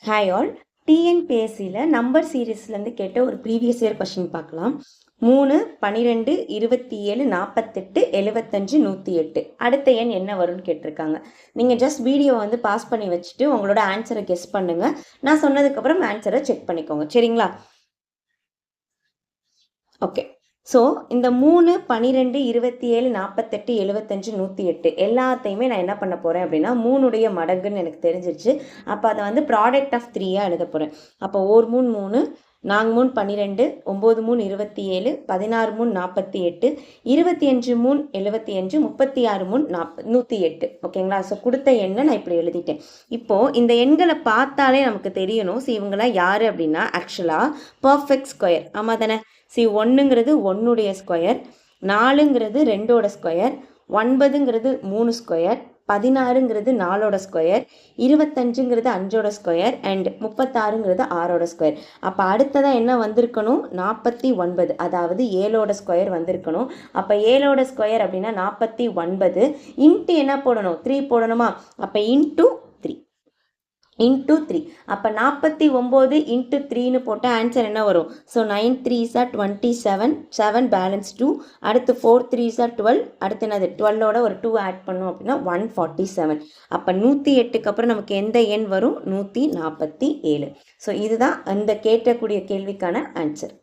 Hi all. டிஎன்பிஎஸ்சியில் number சீரீஸ்லேருந்து கேட்ட ஒரு ப்ரீவியஸ் இயர் கொஷின் பார்க்கலாம். 3, 12, 27, 48, 75, 108 அடுத்த எண் என்ன வரும்னு கேட்டிருக்காங்க. நீங்கள் ஜஸ்ட் வீடியோ வந்து பாஸ் பண்ணி வச்சுட்டு உங்களோட ஆன்சரை கெஸ் பண்ணுங்கள். நான் சொன்னதுக்கப்புறம் ஆன்சரை செக் பண்ணிக்கோங்க, சரிங்களா? ஓகே. ஸோ இந்த 3, 12, 27, 48, 75, 108 எல்லாத்தையுமே நான் என்ன பண்ண போகிறேன் அப்படின்னா 3உடைய மடங்குன்னு எனக்கு தெரிஞ்சிருச்சு. அப்போ அதை வந்து ப்ராடக்ட் ஆஃப் 3 எழுத போகிறேன். அப்போ 1 3 3, 4 3 12, 9 3 27, 16 3 48, 25 3 75, 36 3 108. ஓகேங்களா? ஸோ கொடுத்த எண்ணை நான் இப்படி எழுதிட்டேன். இப்போது இந்த எண்களை பார்த்தாலே நமக்கு தெரியணும். ஸோ இவங்களாம் யார் அப்படின்னா ஆக்சுவலாக பர்ஃபெக்ட் ஸ்கொயர். ஆமாம் தானே? சி 1ங்கிறது 1உடைய ஸ்கொயர், 4ங்கிறது 2ஓட ஸ்கொயர், 9ங்கிறது 3 ஸ்கொயர், 16ங்கிறது 4ஓட ஸ்கொயர், 25ங்கிறது 5ஓட ஸ்கொயர் அண்ட் 36ங்கிறது 6ஓட ஸ்கொயர். அப்போ அடுத்ததாக என்ன வந்திருக்கணும்? 49, அதாவது 7ஓட ஸ்கொயர் வந்திருக்கணும். அப்போ 7ஓட ஸ்கொயர் அப்படின்னா 49 இன்ட்டு என்ன போடணும்? 3 போடணுமா? அப்போ இன்ட்டு 3 அப்போ 49 இன்ட்டு 3ன்னு போட்டால் ஆன்சர் என்ன வரும்? ஸோ 9 3s are 27, 7 பேலன்ஸ் 2, அடுத்து 4 3s are 12, அடுத்து என்னது 12ஓட ஒரு 2 ஆட் பண்ணோம் அப்படின்னா 147. அப்போ 108க்கு அப்புறம் நமக்கு எந்த எண் வரும்? 147. ஸோ இதுதான் அந்த கேட்கக்கூடிய கேள்விக்கான ஆன்சர்.